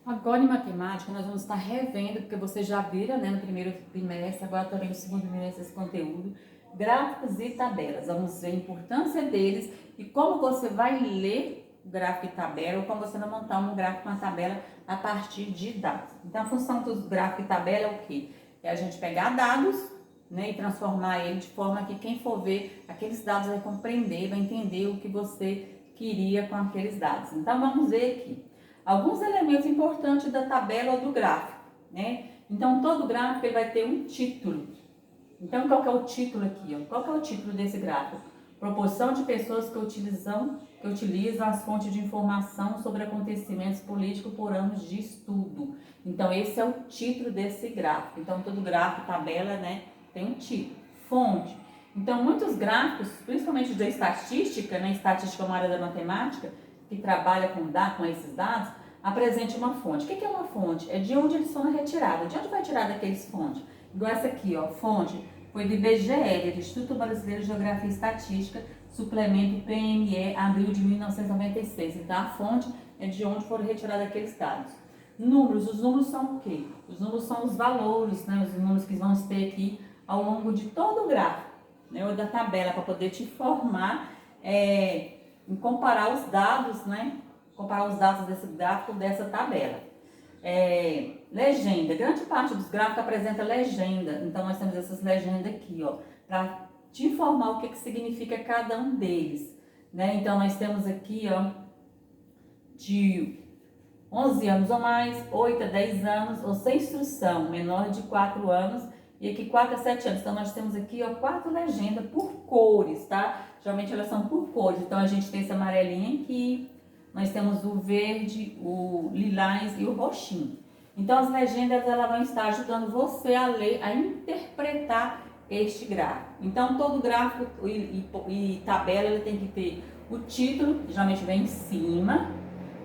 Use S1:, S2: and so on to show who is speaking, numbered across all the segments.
S1: Agora em matemática nós vamos estar revendo, porque você já vira, né, no primeiro trimestre, agora também no segundo trimestre esse conteúdo, gráficos e tabelas. Vamos ver a importância deles e como você vai ler o gráfico e tabela, ou como você vai montar um gráfico com uma tabela a partir de dados. Então a função dos gráficos e tabela é o quê? É a gente pegar dados, né, e transformar ele de forma que quem for ver aqueles dados vai compreender, vai entender o que você queria com aqueles dados. Então vamos ver aqui alguns elementos importantes da tabela ou do gráfico, né? Então todo gráfico ele vai ter um título. Então qual que é o título aqui? Ó? Qual que é o título desse gráfico? Proporção de pessoas que utilizam as fontes de informação sobre acontecimentos políticos por anos de estudo. Então esse é o título desse gráfico. Então todo gráfico, tabela, né, tem um título. Fonte. Então muitos gráficos, principalmente da estatística, né, estatística é uma área da matemática, que trabalha com esses dados, apresente uma fonte. O que é uma fonte? É de onde eles foram retirados. De onde foi tirada aqueles fontes? Igual essa aqui, ó, fonte foi do IBGE, do Instituto Brasileiro de Geografia e Estatística, suplemento PME, abril de 1996. Então a fonte é de onde foram retirados aqueles dados. Números, os números são o quê? Os números são os valores, né? Os números que vão ter aqui ao longo de todo o gráfico, né? Ou da tabela, para poder te informar, em comparar os dados, né? Comparar os dados desse gráfico, dessa tabela. Legenda. Grande parte dos gráficos apresenta legenda. Então, nós temos essas legendas aqui, ó, para te informar o que significa cada um deles, né? Então, nós temos aqui, ó, de 11 anos ou mais, 8 a 10 anos, ou sem instrução, menor de 4 anos, e aqui 4 a 7 anos. Então, nós temos aqui, ó, 4 legendas por cores, tá? Geralmente elas são por cores. Então, a gente tem esse amarelinho aqui, nós temos o verde, o lilás e o roxinho. Então, as legendas elas vão estar ajudando você a ler, a interpretar este gráfico. Então, todo gráfico e tabela ele tem que ter o título, que geralmente vem em cima.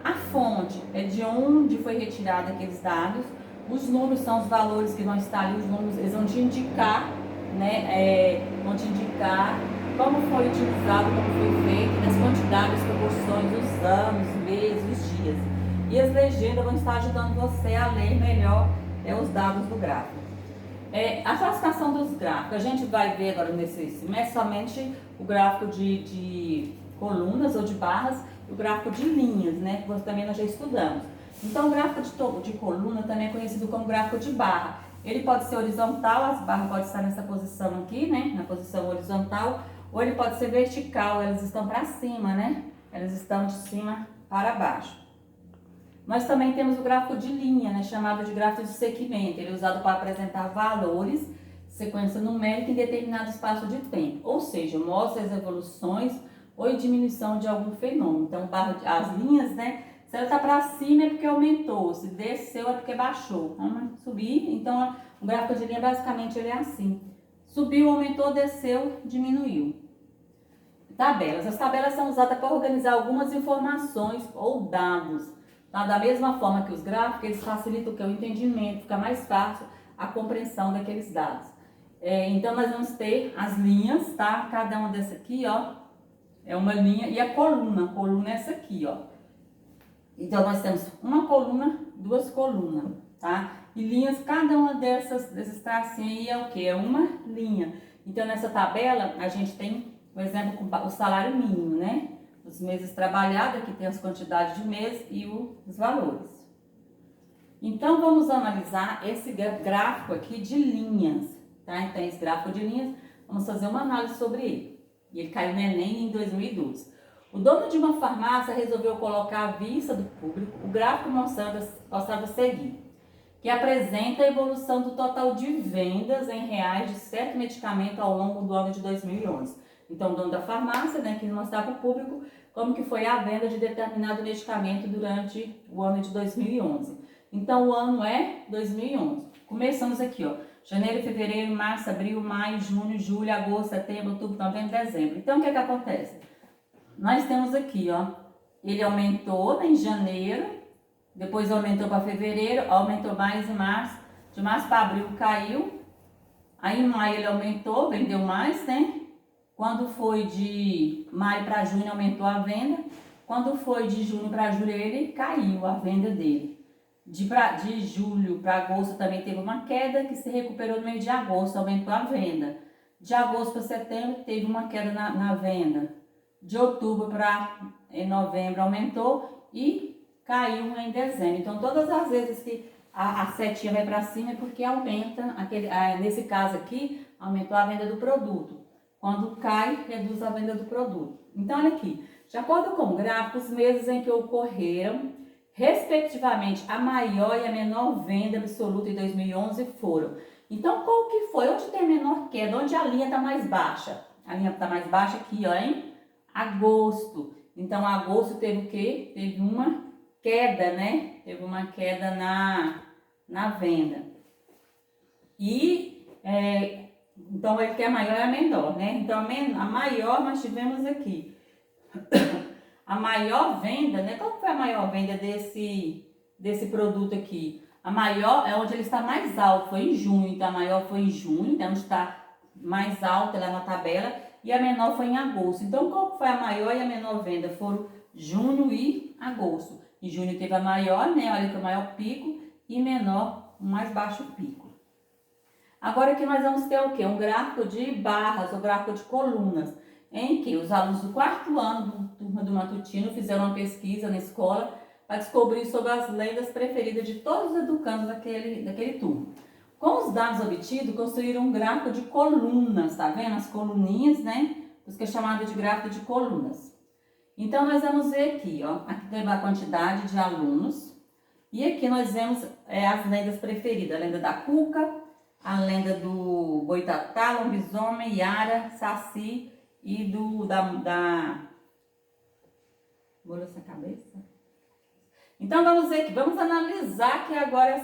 S1: A fonte é de onde foi retirado aqueles dados. Os números são os valores que vão estar ali, os números eles vão te indicar, né? Vão te indicar como foi utilizado, como foi feito, as quantidades, as proporções, os anos, os meses, os dias. E as legendas vão estar ajudando você a ler melhor os dados do gráfico. A classificação dos gráficos, a gente vai ver agora nesse semestre somente o gráfico de colunas ou de barras e o gráfico de linhas, né, que também nós já estudamos. Então o gráfico de coluna também é conhecido como gráfico de barra. Ele pode ser horizontal, as barras podem estar nessa posição aqui, né, na posição horizontal, ou ele pode ser vertical, elas estão para cima, né, elas estão de cima para baixo. Nós também temos o gráfico de linha, né, chamado de gráfico de segmento. Ele é usado para apresentar valores, sequência numérica em determinado espaço de tempo. Ou seja, mostra as evoluções ou diminuição de algum fenômeno. Então, as linhas, né, se ela está para cima é porque aumentou, se desceu é porque baixou. Vamos subir, então o gráfico de linha basicamente ele é assim. Subiu, aumentou, desceu, diminuiu. Tabelas. As tabelas são usadas para organizar algumas informações ou dados. Tá? Da mesma forma que os gráficos, eles facilitam o entendimento, fica mais fácil a compreensão daqueles dados. Então, nós vamos ter as linhas, tá? Cada uma dessa aqui, ó, é uma linha, e a coluna é essa aqui, ó. Então, nós temos uma coluna, duas colunas, tá? E linhas, cada uma desses tracinhos aí é o quê? É uma linha. Então, nessa tabela, a gente tem, por exemplo, o salário mínimo, né? Os meses trabalhados, aqui tem as quantidades de mês e os valores. Então, vamos analisar esse gráfico aqui de linhas, tá? Então, esse gráfico de linhas, vamos fazer uma análise sobre ele. E ele caiu no Enem em 2012. O dono de uma farmácia resolveu colocar à vista do público o gráfico mostrado a seguir, que apresenta a evolução do total de vendas em reais de certo medicamento ao longo do ano de 2011. Então, o dono da farmácia, né, quis mostrar para o público como que foi a venda de determinado medicamento durante o ano de 2011. Então, o ano é 2011. Começamos aqui, ó, janeiro, fevereiro, março, abril, maio, junho, julho, agosto, setembro, outubro, novembro, dezembro. Então, o que acontece? Nós temos aqui, ó, ele aumentou em janeiro, depois aumentou para fevereiro, aumentou mais em março, de março para abril caiu, aí em maio ele aumentou, vendeu mais, né? Quando foi de maio para junho aumentou a venda, quando foi de junho para julho ele caiu a venda dele. De julho para agosto também teve uma queda que se recuperou no mês de agosto, aumentou a venda. De agosto para setembro teve uma queda na venda. De outubro para novembro aumentou e caiu em dezembro. Então todas as vezes que a setinha vai para cima é porque aumenta, nesse caso aqui, aumentou a venda do produto. Quando cai, reduz a venda do produto. Então olha aqui, de acordo com o gráfico, os meses em que ocorreram respectivamente, a maior e a menor venda absoluta em 2011 foram. Então, qual que foi? Onde tem a menor queda? Onde a linha está mais baixa? A linha está mais baixa aqui, ó, em agosto. Então, agosto teve o quê? Teve uma queda, né? Teve uma queda na venda. E, então, ele que é a maior e a menor, né? Então, a maior nós tivemos aqui. A maior venda, né? Qual foi a maior venda desse produto aqui? A maior é onde ele está mais alto, foi em junho. Então, a maior foi em junho, então onde está mais alta lá na tabela. E a menor foi em agosto. Então, qual foi a maior e a menor venda? Foram junho e agosto. Em junho teve a maior, né? Olha que o maior pico. E menor, o mais baixo pico. Agora aqui nós vamos ter o quê? Um gráfico de barras, ou gráfico de colunas, em que os alunos do 4º ano do turma do matutino fizeram uma pesquisa na escola para descobrir sobre as lendas preferidas de todos os educandos daquele turno. Com os dados obtidos, construíram um gráfico de colunas, tá vendo? As coluninhas, né? Por isso que é chamado de gráfico de colunas. Então, nós vamos ver aqui, ó. Aqui tem a quantidade de alunos. E aqui nós vemos as lendas preferidas. A lenda da cuca, a lenda do boitatá, lobisomem, iara, saci e Vou nessa cabeça? Então, vamos ver aqui. Vamos analisar aqui agora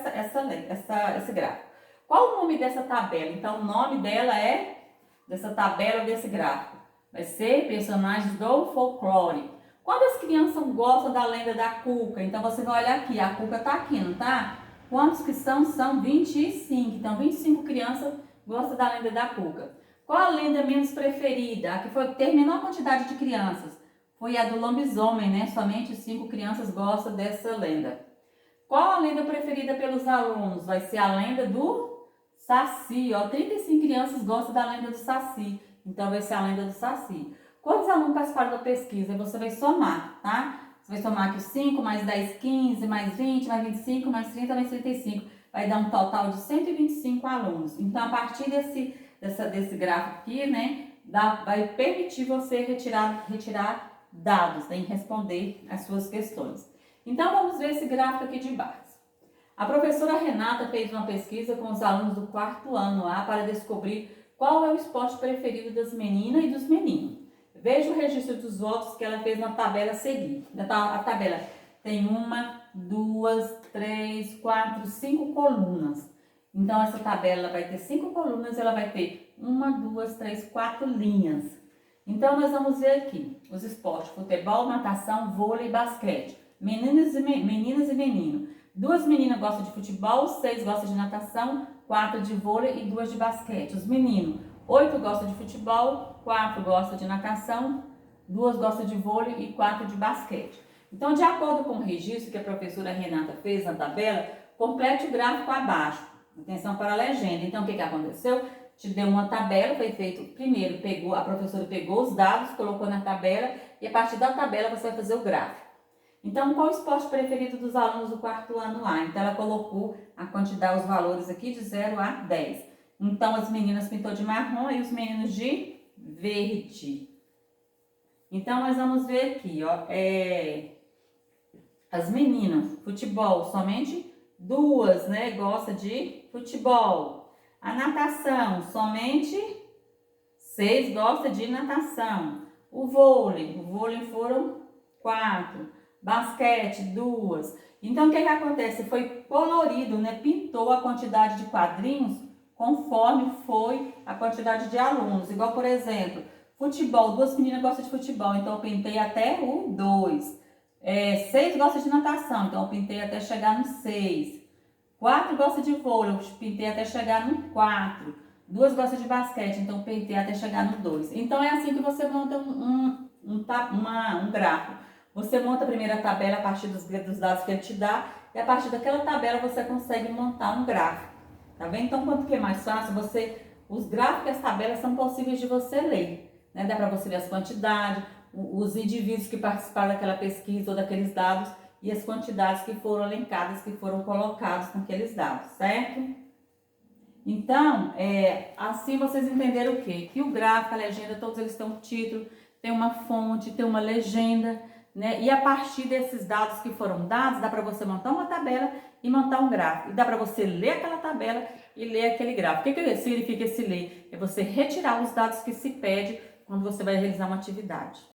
S1: esse gráfico. Qual o nome dessa tabela? Então, o nome dela dessa tabela, desse gráfico, vai ser personagens do folclore. Quando as crianças gostam da lenda da cuca, então você vai olhar aqui, a cuca tá aqui, não tá? Quantos que são? São 25. Então, 25 crianças gostam da lenda da cuca. Qual a lenda menos preferida? A que teve menor quantidade de crianças foi a do lobisomem, né? Somente 5 crianças gostam dessa lenda. Qual a lenda preferida pelos alunos? Vai ser a lenda do saci, ó. 35 crianças gostam da lenda do saci. Então, vai ser a lenda do saci. Quantos alunos participaram da pesquisa? Você vai somar, tá? Você vai somar aqui 5, mais 10, 15, mais 20, mais 25, mais 30, mais 35. Vai dar um total de 125 alunos. Então, a partir desse gráfico aqui, né, vai permitir você retirar dados, né, e responder as suas questões. Então, vamos ver esse gráfico aqui de barras. A professora Renata fez uma pesquisa com os alunos do 4º ano A para descobrir qual é o esporte preferido das meninas e dos meninos. Veja o registro dos votos que ela fez na tabela a seguir. A tabela tem 1, 2, 3, 4, 5 colunas. Então, essa tabela vai ter 5 colunas, ela vai ter 1, 2, 3, 4 linhas. Então, nós vamos ver aqui os esportes: futebol, natação, vôlei e basquete. Meninas e meninos. 2 meninas gostam de futebol, 6 gostam de natação, 4 de vôlei e 2 de basquete. Os meninos, 8 gostam de futebol, 4 gostam de natação, 2 gostam de vôlei e 4 de basquete. Então, de acordo com o registro que a professora Renata fez na tabela, complete o gráfico abaixo. Atenção para a legenda. Então, o que aconteceu? Te deu uma tabela, foi feito, primeiro a professora pegou os dados, colocou na tabela e a partir da tabela você vai fazer o gráfico. Então, qual o esporte preferido dos alunos do 4º ano A? Então, ela colocou a quantidade, os valores aqui de 0 a 10. Então, as meninas pintou de marrom e os meninos de verde. Então, nós vamos ver aqui, ó, as meninas, futebol, somente 2, né, gosta de futebol. A natação, somente 6 gosta de natação. O vôlei foram 4. Basquete, 2. Então, o que acontece? Foi colorido, né? Pintou a quantidade de quadrinhos conforme foi a quantidade de alunos. Igual, por exemplo, futebol. 2 meninas gostam de futebol, então eu pintei até o 2. 6 gostam de natação, então eu pintei até chegar no 6. 4 gostam de vôlei, eu pintei até chegar no 4. 2 gostam de basquete, então eu pintei até chegar no 2. Então, é assim que você monta um gráfico. Você monta a primeira tabela a partir dos dados que ele te dá, e a partir daquela tabela você consegue montar um gráfico, tá vendo? Então, quanto que é mais fácil, os gráficos e as tabelas são possíveis de você ler, né? Dá para você ver as quantidades, os indivíduos que participaram daquela pesquisa ou daqueles dados e as quantidades que foram elencadas, que foram colocados naqueles dados, certo? Então, assim vocês entenderam o quê? Que o gráfico, a legenda, todos eles têm um título, tem uma fonte, tem uma legenda, né? E a partir desses dados que foram dados, dá para você montar uma tabela e montar um gráfico. E dá para você ler aquela tabela e ler aquele gráfico. O que significa esse ler? É você retirar os dados que se pede quando você vai realizar uma atividade.